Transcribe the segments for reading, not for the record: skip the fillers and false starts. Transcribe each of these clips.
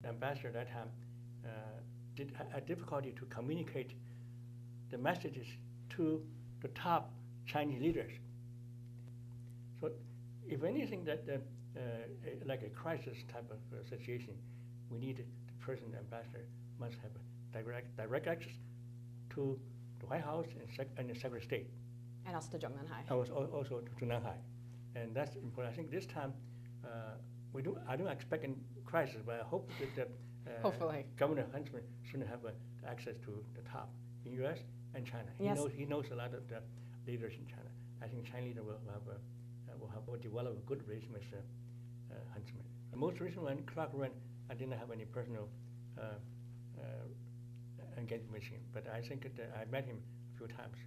the ambassador at that time did had difficulty to communicate the messages to the top Chinese leaders. So, if anything, like a crisis type of situation, we need the president, the ambassador must have direct access to the White House and the Secretary of State. And also to Zhou Enlai. Also to Nanhai, and that's important. I think this time I don't expect a crisis, but I hope that hopefully Governor Huntsman should have access to the top in U.S. and China. He knows a lot of the leaders in China. I think Chinese leader will develop a good relation with Huntsman. The most recent one, Clark Wren, I didn't have any personal engagement with him, but I think that I met him a few times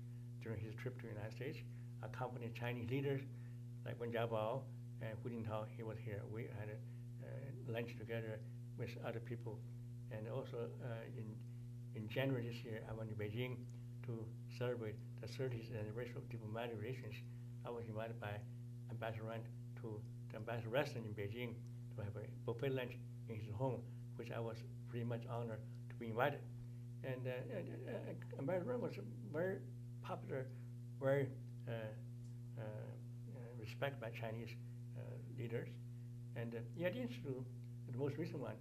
during his trip to the United States, accompanied Chinese leaders like Wen Jiabao and Hu Jintao. He was here. We had lunch together with other people, and also in January this year, I went to Beijing to celebrate the 30th anniversary of diplomatic relations. I was invited by Ambassador Ren to the ambassador restaurant in Beijing to have a buffet lunch in his home, which I was pretty much honored to be invited. And Ambassador Ren was very popular, very respected by Chinese leaders. And in addition to the most recent one,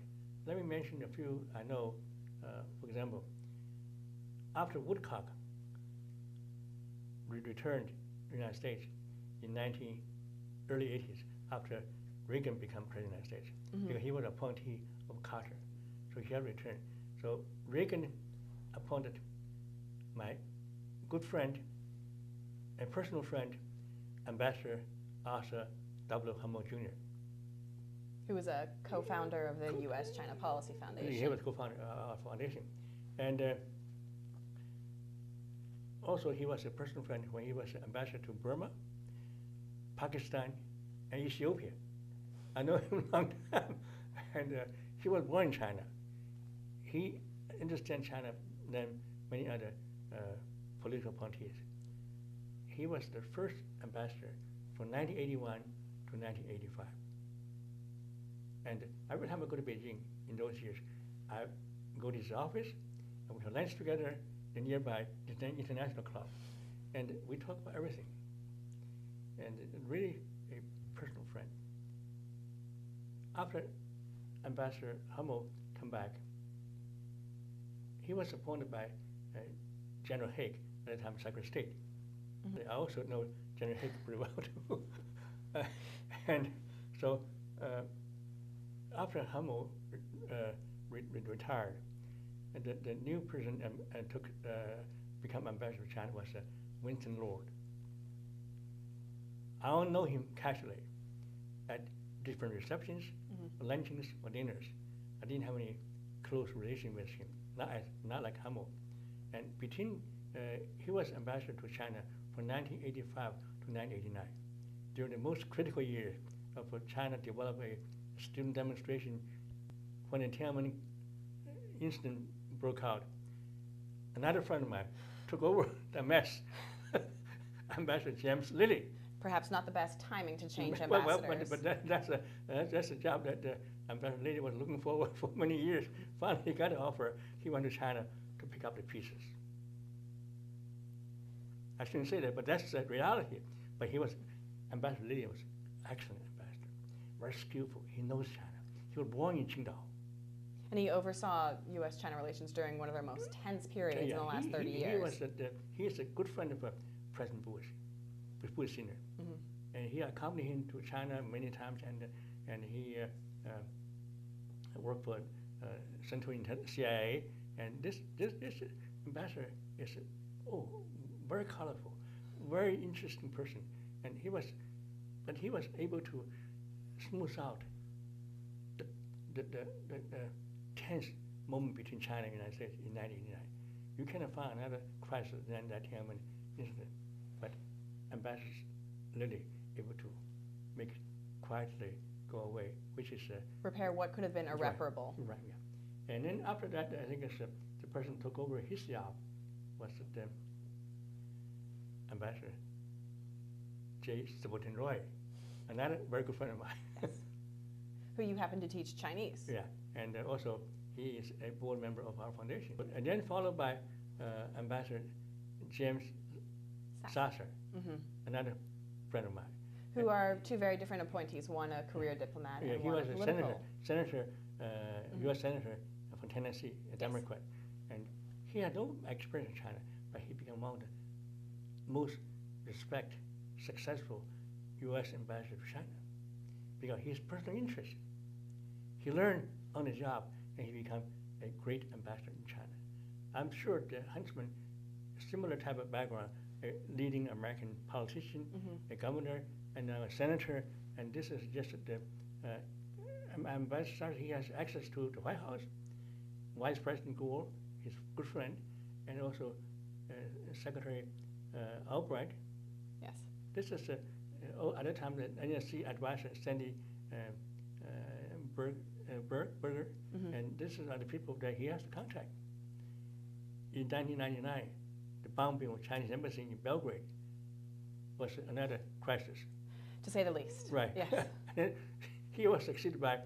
let me mention a few I know. For example, after Woodcock returned to the United States in early 80s, after Reagan became president of the United States, because he was appointee of Carter, so he had returned. So Reagan appointed my good friend and personal friend, Ambassador Arthur W. Hummel Jr., who was a co-founder of the U.S.-China Policy Foundation. He was co-founder of our foundation. And also he was a personal friend when he was ambassador to Burma, Pakistan, and Ethiopia. I know him a long time. And he was born in China. He understands China than many other political appointees. He was the first ambassador from 1981 to 1985. And every time I go to Beijing in those years, I go to his office, and we have lunch together in nearby international club, and we talk about everything. And really a personal friend. After Ambassador Hummel come back, he was appointed by General Haig, at the time Secretary of State. I also know General Haig pretty well too. And so after Hummel retired, and the new person become ambassador to China was Winston Lord. I only know him casually at different receptions, luncheons, or dinners. I didn't have any close relation with him, not like Hummel. And he was ambassador to China from 1985 to 1989. During the most critical year of China developed a student demonstration, when the Tiananmen incident broke out, another friend of mine took over the mess, Ambassador James Lilly. Perhaps not the best timing to change ambassadors. But that's a job that Ambassador Lilly was looking forward for many years. Finally, he got an offer. He went to China to pick up the pieces. I shouldn't say that, but that's the reality. But Ambassador Lilly was excellent ambassador, very skillful. He knows China. He was born in Qingdao. And he oversaw U.S.-China relations during one of their most tense periods in the last 30 years. He is a good friend of President Bush, Bush Sr. And he accompanied him to China many times, and he worked for Central CIA. And this ambassador is very colorful, very interesting person. And he was able to smooth out the tense moment between China and the United States in 1989. You cannot find another crisis than that Tiananmen incident. But Ambassador Lilly able to make it quietly go away, which is repair what could have been irreparable. Right. Yeah. And then after that, I think the person who took over his job was the Ambassador J. Subodh Roy, another very good friend of mine. Yes. Who you happen to teach Chinese. Yeah, and also he is a board member of our foundation. And then followed by Ambassador James Sasser, another friend of mine. Who are two very different appointees, one a career diplomat and he one was a a political. U.S. Senator from Tennessee, a Democrat. And he had no experience in China, but he became one of the most respected, successful U.S. ambassador to China because his personal interest. He learned on the job and he became a great ambassador in China. I'm sure the Huntsman, similar type of background, a leading American politician, a governor, and now a senator, and this is just the ambassador. He has access to the White House. Vice President Gore, his good friend, and also Secretary Albright. Yes. This is at the time the NSC advisor Sandy Berger, and this is the people that he has to contact. In 1999, the bombing of Chinese embassy in Belgrade was another crisis. To say the least. Right. Yes. And he was succeeded by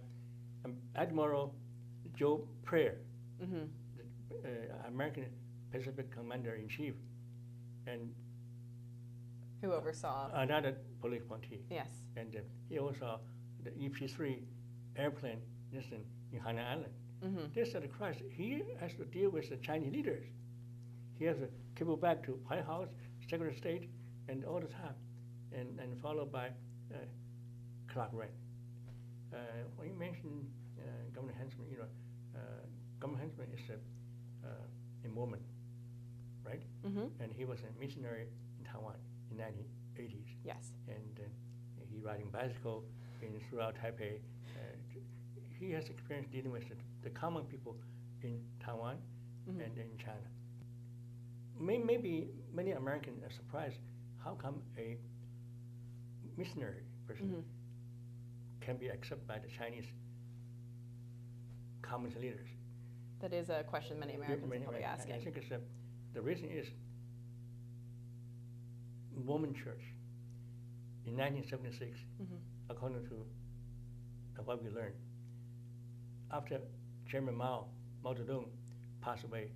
Admiral Joe Prayer, the American Pacific Commander-in-Chief, and who oversaw another political appointee. Yes. And he oversaw the EP-3 airplane incident in Hainan Island. This is the crisis. He has to deal with the Chinese leaders. He has to cable back to White House, Secretary of State, and all the time, and followed by Clark Wren. When you mentioned Governor Huntsman, Governor Huntsman is a Mormon, right? And he was a missionary in Taiwan in the 1980s. Yes. And he riding bicycle throughout Taipei. He has experience dealing with the common people in Taiwan and in China. Maybe many Americans are surprised how come a missionary person can be accepted by the Chinese communist leaders. That is a question many Americans are probably asking. I think it's the reason is Mormon Church in 1976, according to what we learned, after Chairman Mao Zedong passed away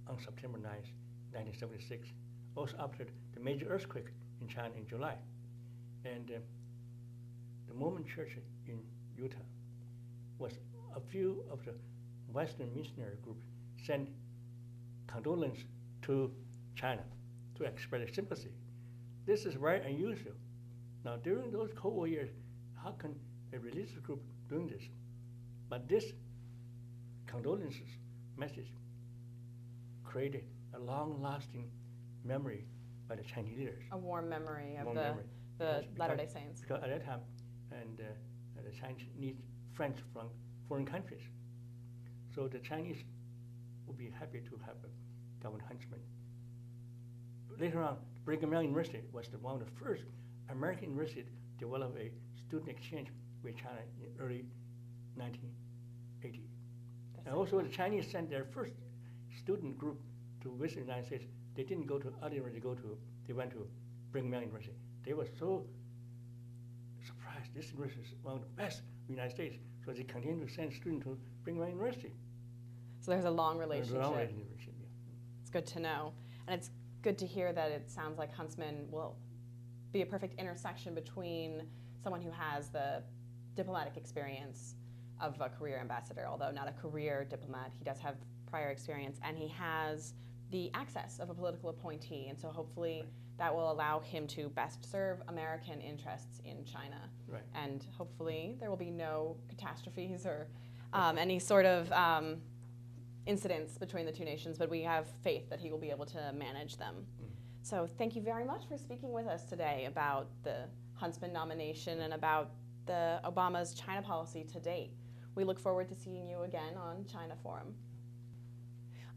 on September 9th, 1976, also after the major earthquake in China in July. And the Mormon Church in Utah was a few of the Western missionary groups sent condolence to China to express their sympathy. This is very unusual. Now, during those Cold War years, how can a religious group doing this? But this condolences message created a long-lasting memory by the Chinese leaders. A warm memory of the Latter-day Saints. Because at that time, and the Chinese need friends from foreign countries. So the Chinese would be happy to have Governor Huntsman. Later on, Brigham Young University was one of the first American universities to develop a student exchange with China in early 1980. And also the Chinese sent their first student group to visit the United States. They didn't go to other universities they went to Brigham Young University. They were so surprised. This university is one of the best in the United States. So they continue to send students to Brigham Young University. So there's a long relationship. There's a long relationship, yeah. It's good to know. And it's good to hear that it sounds like Huntsman will be a perfect intersection between someone who has the diplomatic experience of a career ambassador, although not a career diplomat. He does have prior experience, and he has the access of a political appointee, and so hopefully that will allow him to best serve American interests in China. Right. And hopefully there will be no catastrophes or any sort of incidents between the two nations, but we have faith that he will be able to manage them. So thank you very much for speaking with us today about the Huntsman nomination and about the Obama's China policy to date. We look forward to seeing you again on China Forum.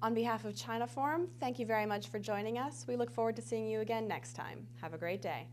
On behalf of China Forum, thank you very much for joining us. We look forward to seeing you again next time. Have a great day.